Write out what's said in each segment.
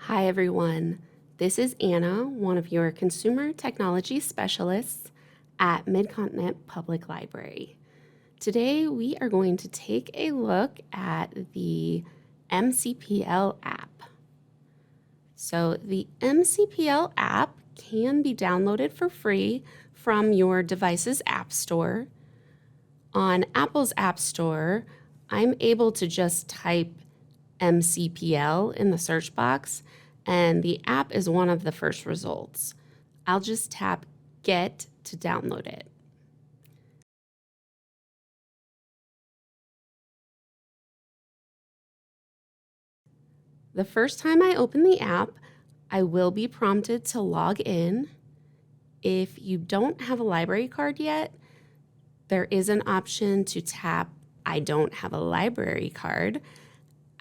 Hi, everyone. This is Anna, one of your consumer technology specialists at Mid-Continent Public Library. Today, we are going to take a look at the MCPL app. So the MCPL app can be downloaded for free from your device's app store. On Apple's App Store, I'm able to just type MCPL in the search box, and the app is one of the first results. I'll just tap Get to download it. The first time I open the app, I will be prompted to log in. If you don't have a library card yet, there is an option to tap I don't have a library card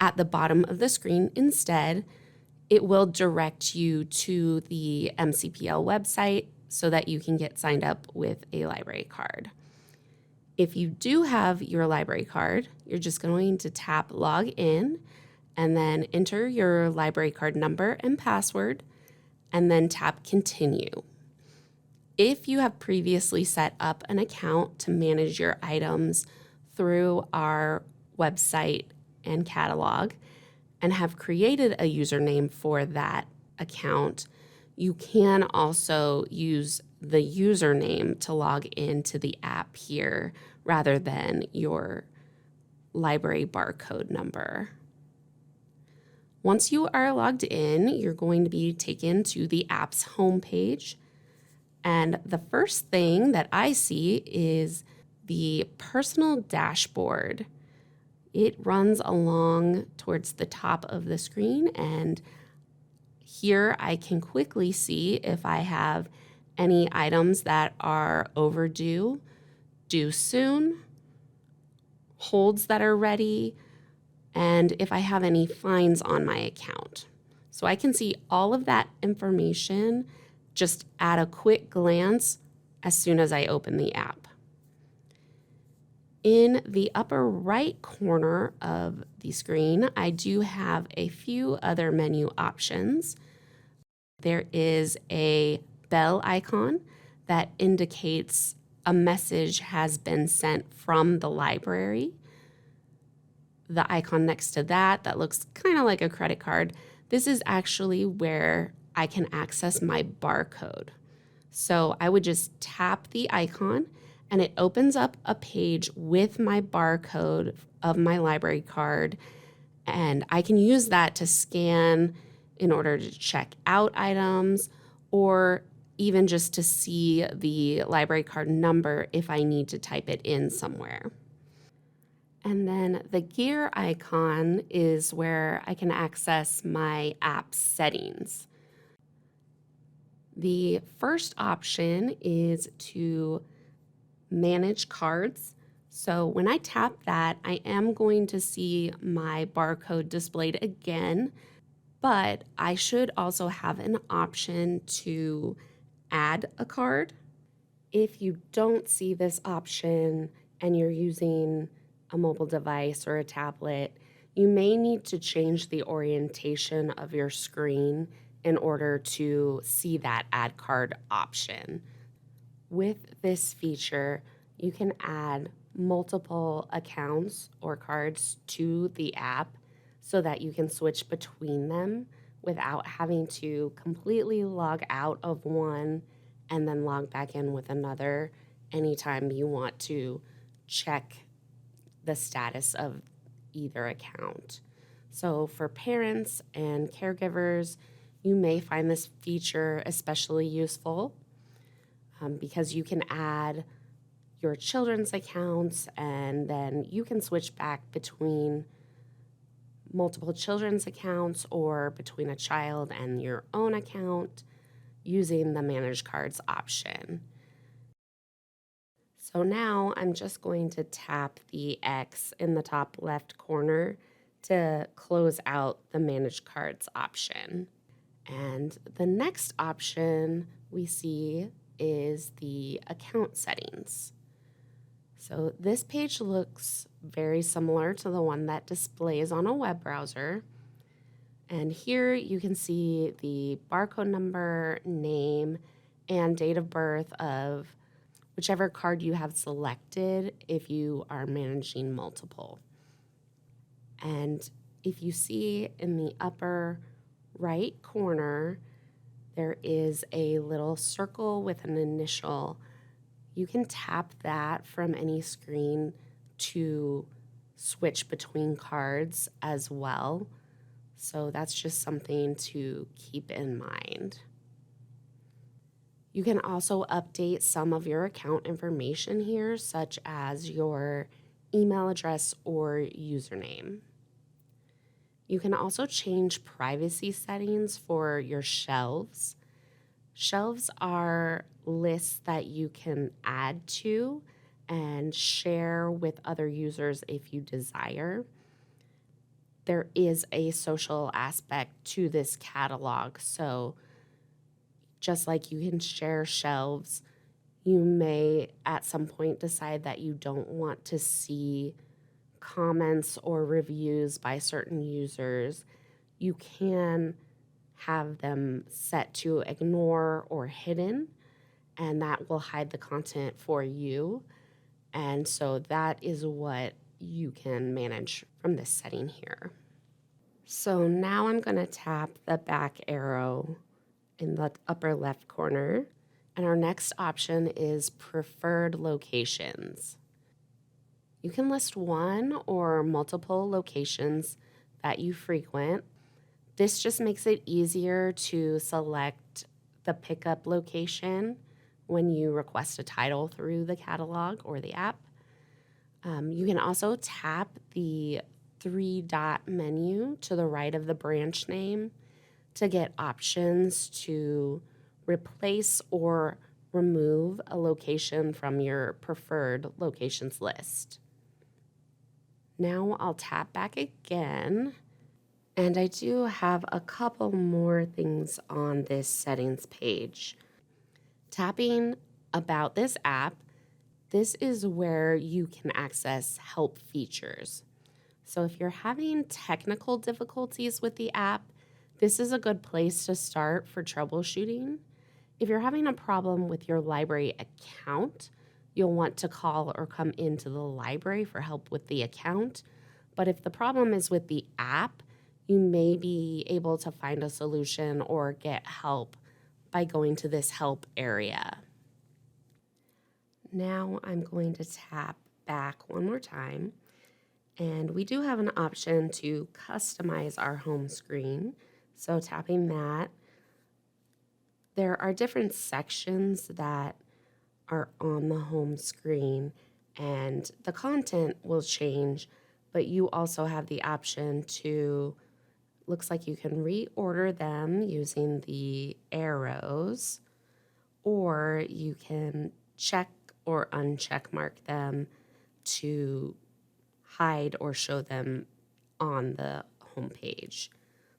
at the bottom of the screen instead. It will direct you to the MCPL website so that you can get signed up with a library card. If you do have your library card, you're just going to tap Log In and then enter your library card number and password, and then tap Continue. If you have previously set up an account to manage your items through our website and catalog and have created a username for that account, you can also use the username to log into the app here rather than your library barcode number. Once you are logged in, you're going to be taken to the app's homepage. And the first thing that I see is the personal dashboard. It runs along towards the top of the screen, and here I can quickly see if I have any items that are overdue, due soon, holds that are ready, and if I have any fines on my account. So I can see all of that information just at a quick glance as soon as I open the app. In the upper right corner of the screen, I do have a few other menu options. There is a bell icon that indicates a message has been sent from the library. The icon next to that looks kind of like a credit card. This is actually where I can access my barcode. So I would just tap the icon and it opens up a page with my barcode of my library card, and I can use that to scan in order to check out items or even just to see the library card number if I need to type it in somewhere. And then the gear icon is where I can access my app settings. The first option is to manage cards. So when I tap that, I am going to see my barcode displayed again, but I should also have an option to add a card. If you don't see this option and you're using a mobile device or a tablet, you may need to change the orientation of your screen in order to see that add card option. With this feature, you can add multiple accounts or cards to the app so that you can switch between them without having to completely log out of one and then log back in with another anytime you want to check the status of either account. So for parents and caregivers, you may find this feature especially useful because you can add your children's accounts and then you can switch back between multiple children's accounts or between a child and your own account using the Manage Cards option. So now I'm just going to tap the X in the top left corner to close out the Manage Cards option. And the next option we see is the account settings. So this page looks very similar to the one that displays on a web browser. And here you can see the barcode number, name, and date of birth of whichever card you have selected if you are managing multiple. And if you see in the upper right corner, there is a little circle with an initial. You can tap that from any screen to switch between cards as well. So that's just something to keep in mind. You can also update some of your account information here, such as your email address or username. You can also change privacy settings for your shelves. Shelves are lists that you can add to and share with other users if you desire. There is a social aspect to this catalog, so just like you can share shelves, you may at some point decide that you don't want to see comments or reviews by certain users. You can have them set to ignore or hidden, and that will hide the content for you. And so that is what you can manage from this setting here. So now I'm going to tap the back arrow in the upper left corner, and our next option is preferred locations. You can list one or multiple locations that you frequent. This just makes it easier to select the pickup location when you request a title through the catalog or the app. You can also tap the 3-dot menu to the right of the branch name to get options to replace or remove a location from your preferred locations list. Now I'll tap back again, and I do have a couple more things on this settings page. Tapping about this app, this is where you can access help features. So if you're having technical difficulties with the app, this is a good place to start for troubleshooting. If you're having a problem with your library account, you'll want to call or come into the library for help with the account. But if the problem is with the app, you may be able to find a solution or get help by going to this help area. Now I'm going to tap back one more time, and we do have an option to customize our home screen. So tapping that, there are different sections that are on the home screen, and the content will change, but you also have the option to, looks like you can reorder them using the arrows, or you can check or uncheck mark them to hide or show them on the home page.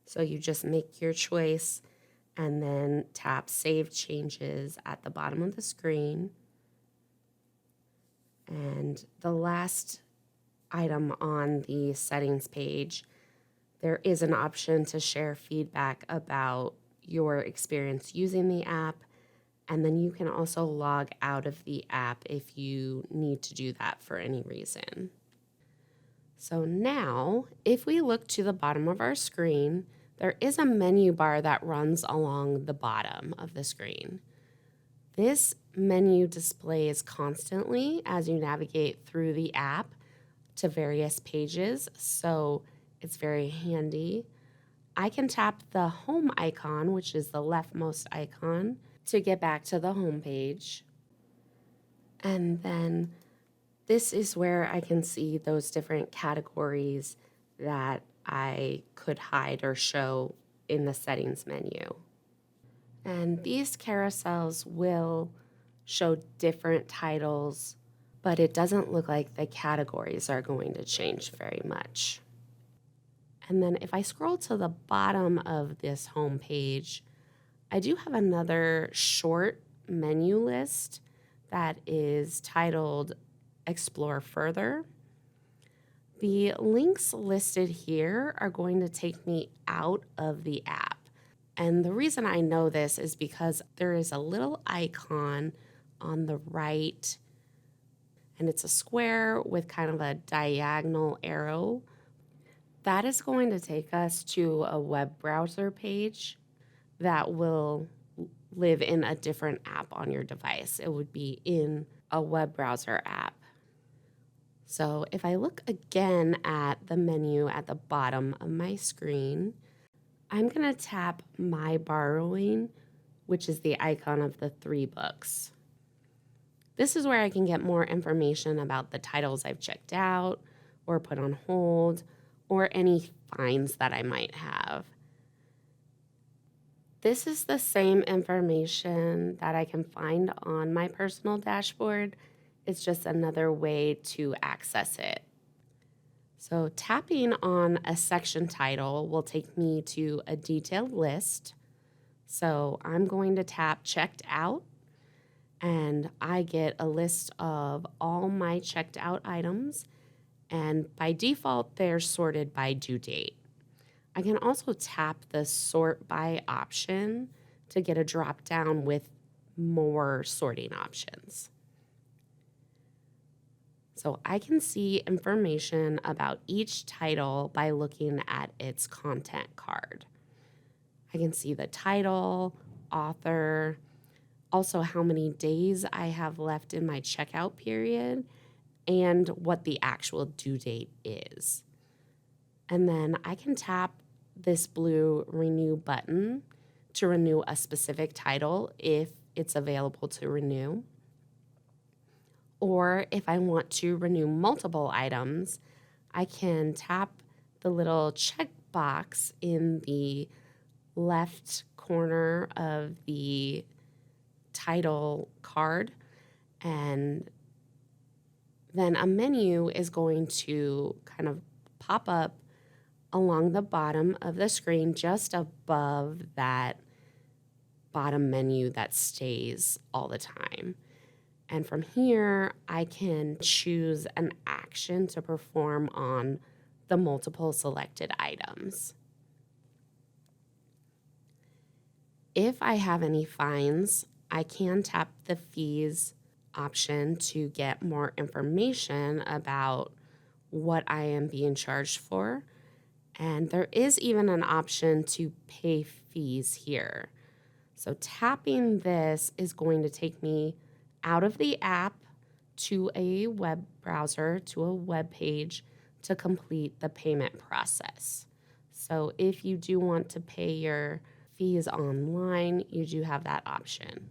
So you just make your choice and then tap Save Changes at the bottom of the screen. And the last item on the settings page, there is an option to share feedback about your experience using the app, and then you can also log out of the app if you need to do that for any reason. So now, if we look to the bottom of our screen, there is a menu bar that runs along the bottom of the screen. This menu displays constantly as you navigate through the app to various pages, so it's very handy. I can tap the home icon, which is the leftmost icon, to get back to the home page. And then this is where I can see those different categories that I could hide or show in the settings menu. And these carousels will show different titles, but it doesn't look like the categories are going to change very much. And then if I scroll to the bottom of this home page, I do have another short menu list that is titled Explore Further. The links listed here are going to take me out of the app. And the reason I know this is because there is a little icon on the right, and it's a square with kind of a diagonal arrow. That is going to take us to a web browser page that will live in a different app on your device. It would be in a web browser app. So if I look again at the menu at the bottom of my screen, I'm going to tap My Borrowing, which is the icon of the 3 books. This is where I can get more information about the titles I've checked out or put on hold or any fines that I might have. This is the same information that I can find on my personal dashboard. It's just another way to access it. So tapping on a section title will take me to a detailed list. So I'm going to tap Checked Out, and I get a list of all my checked out items, and by default, they're sorted by due date. I can also tap the Sort By option to get a drop down with more sorting options. So I can see information about each title by looking at its content card. I can see the title, author, also how many days I have left in my checkout period, and what the actual due date is. And then I can tap this blue Renew button to renew a specific title if it's available to renew. Or if I want to renew multiple items, I can tap the little check box in the left corner of the title card, and then a menu is going to kind of pop up along the bottom of the screen just above that bottom menu that stays all the time. And from here, I can choose an action to perform on the multiple selected items. If I have any fines, I can tap the fees option to get more information about what I am being charged for. And there is even an option to pay fees here. So tapping this is going to take me out of the app to a web browser, to a web page to complete the payment process. So if you do want to pay your fees online, you do have that option.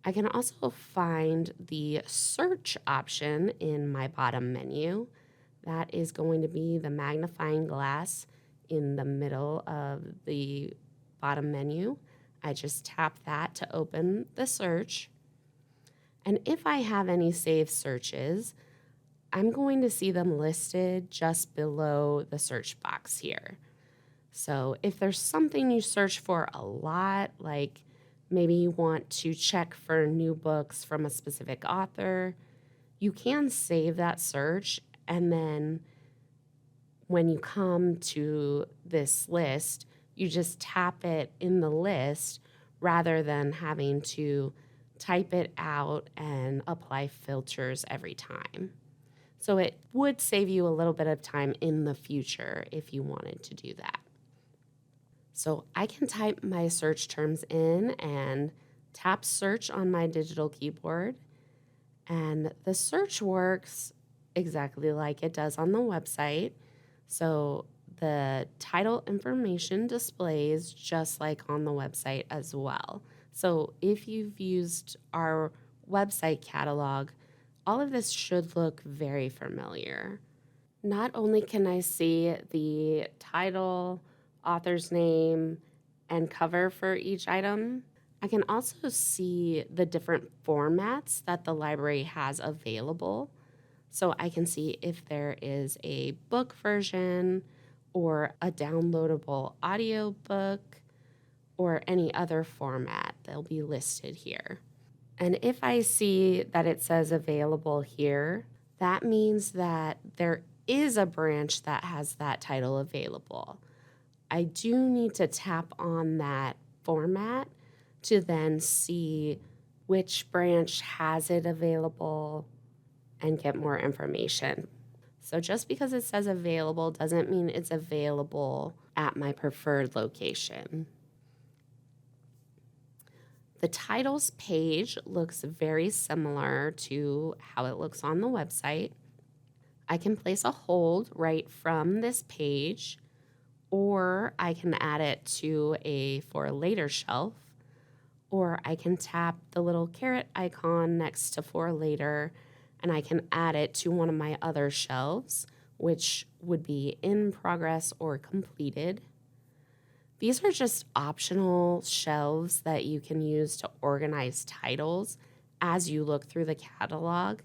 I can also find the search option in my bottom menu. That is going to be the magnifying glass in the middle of the bottom menu. I just tap that to open the search. And if I have any saved searches, I'm going to see them listed just below the search box here. So if there's something you search for a lot, like maybe you want to check for new books from a specific author, you can save that search, and then when you come to this list, you just tap it in the list rather than having to type it out and apply filters every time. So it would save you a little bit of time in the future if you wanted to do that. So I can type my search terms in and tap search on my digital keyboard. And the search works exactly like it does on the website. So the title information displays just like on the website as well. So if you've used our website catalog, all of this should look very familiar. Not only can I see the title, author's name, and cover for each item, I can also see the different formats that the library has available. So I can see if there is a book version or a downloadable audio book or any other format. They'll be listed here. And if I see that it says available here, that means that there is a branch that has that title available. I do need to tap on that format to then see which branch has it available and get more information. So just because it says available doesn't mean it's available at my preferred location. The titles page looks very similar to how it looks on the website. I can place a hold right from this page, or I can add it to a for later shelf, or I can tap the little caret icon next to for later and I can add it to one of my other shelves, which would be in progress or completed. These are just optional shelves that you can use to organize titles as you look through the catalog,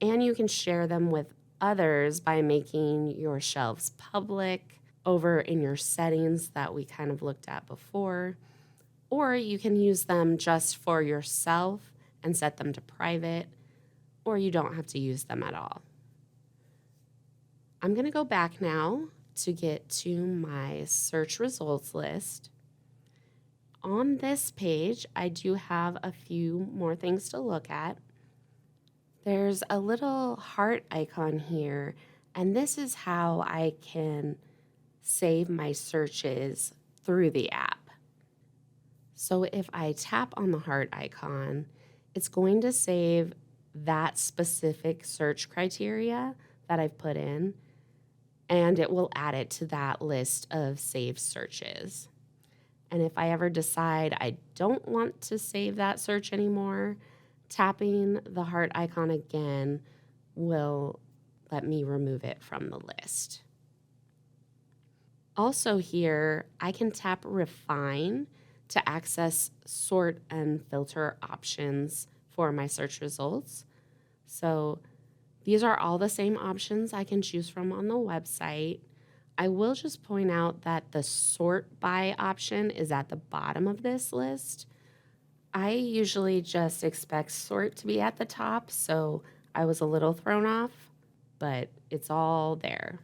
and you can share them with others by making your shelves public over in your settings that we kind of looked at before, or you can use them just for yourself and set them to private, or you don't have to use them at all. I'm going to go back now to get to my search results list. On this page, I do have a few more things to look at. There's a little heart icon here, and this is how I can save my searches through the app. So if I tap on the heart icon, it's going to save that specific search criteria that I've put in, and it will add it to that list of saved searches. And if I ever decide I don't want to save that search anymore, tapping the heart icon again will let me remove it from the list. Also here, I can tap Refine to access sort and filter options for my search results. So these are all the same options I can choose from on the website. I will just point out that the sort by option is at the bottom of this list. I usually just expect sort to be at the top, so I was a little thrown off, but it's all there.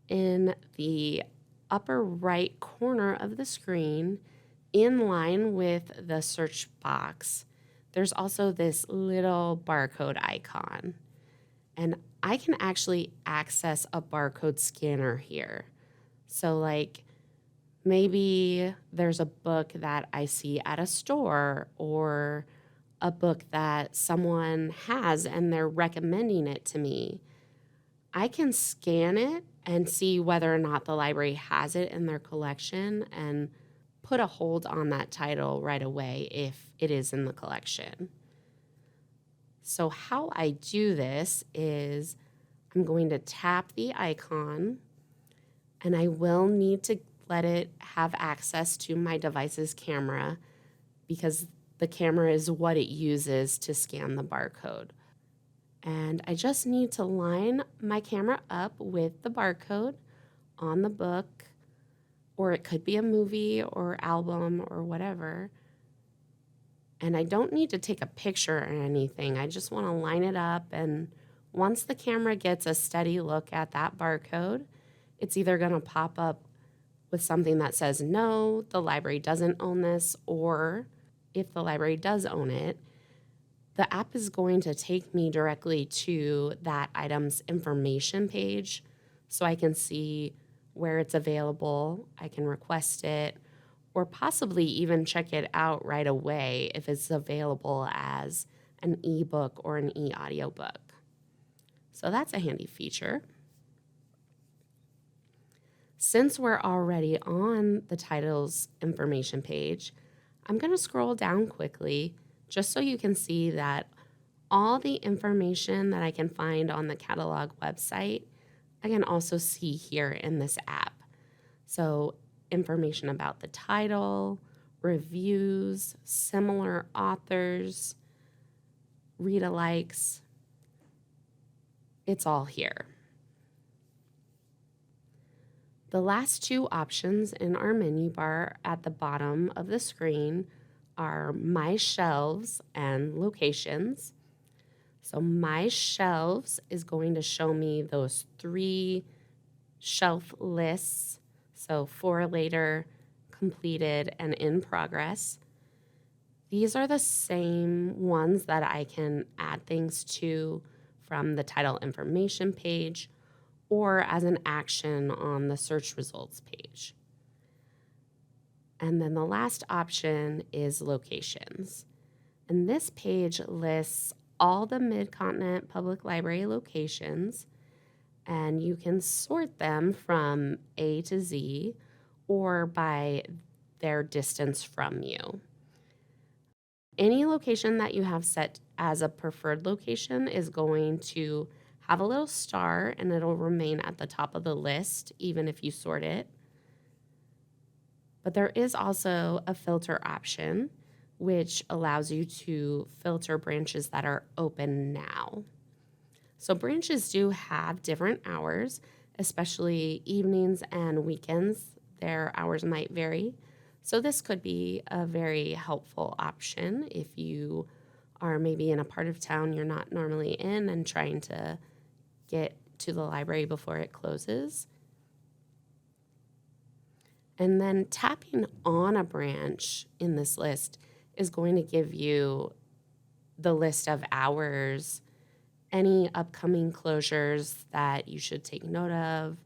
In the upper right corner of the screen, in line with the search box, there's also this little barcode icon. And I can actually access a barcode scanner here. So like maybe there's a book that I see at a store or a book that someone has and they're recommending it to me. I can scan it and see whether or not the library has it in their collection and put a hold on that title right away if it is in the collection. So how I do this is I'm going to tap the icon, and I will need to let it have access to my device's camera because the camera is what it uses to scan the barcode. And I just need to line my camera up with the barcode on the book, or it could be a movie or album or whatever. And I don't need to take a picture or anything. I just want to line it up. And once the camera gets a steady look at that barcode, it's either going to pop up with something that says, no, the library doesn't own this, or if the library does own it, the app is going to take me directly to that item's information page so I can see where it's available, I can request it, or possibly even check it out right away if it's available as an ebook or an e-audiobook. So that's a handy feature. Since we're already on the title's information page, I'm going to scroll down quickly just so you can see that all the information that I can find on the catalog website, I can also see here in this app. So information about the title, reviews, similar authors, read-alikes, it's all here. The last two options in our menu bar at the bottom of the screen are My Shelves and Locations. So my shelves is going to show me those 3 shelf lists. So for later, completed, and in progress. These are the same ones that I can add things to from the title information page or as an action on the search results page. And then the last option is locations. And this page lists all the Mid-Continent Public Library locations, and you can sort them from A to Z or by their distance from you. Any location that you have set as a preferred location is going to have a little star, and it'll remain at the top of the list even if you sort it. But there is also a filter option, which allows you to filter branches that are open now. So branches do have different hours, especially evenings and weekends. Their hours might vary. So this could be a very helpful option if you are maybe in a part of town you're not normally in and trying to get to the library before it closes. And then tapping on a branch in this list is going to give you the list of hours, any upcoming closures that you should take note of,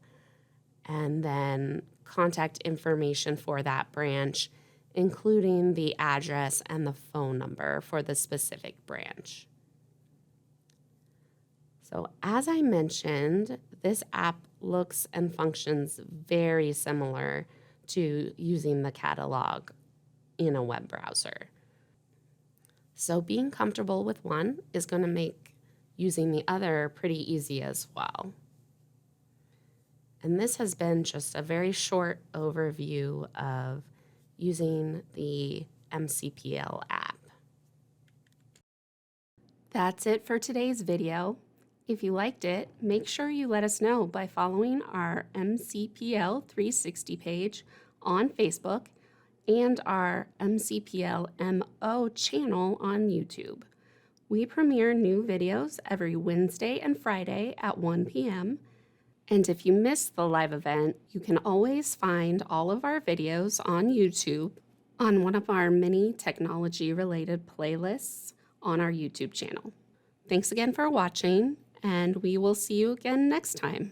and then contact information for that branch, including the address and the phone number for the specific branch. So as I mentioned, this app looks and functions very similar to using the catalog in a web browser. So being comfortable with one is going to make using the other pretty easy as well. And this has been just a very short overview of using the MCPL app. That's it for today's video. If you liked it, make sure you let us know by following our MCPL 360 page on Facebook and our MCPL MO channel on YouTube. We premiere new videos every Wednesday and Friday at 1 p.m. And if you missed the live event, you can always find all of our videos on YouTube on one of our many technology-related playlists on our YouTube channel. Thanks again for watching, and we will see you again next time.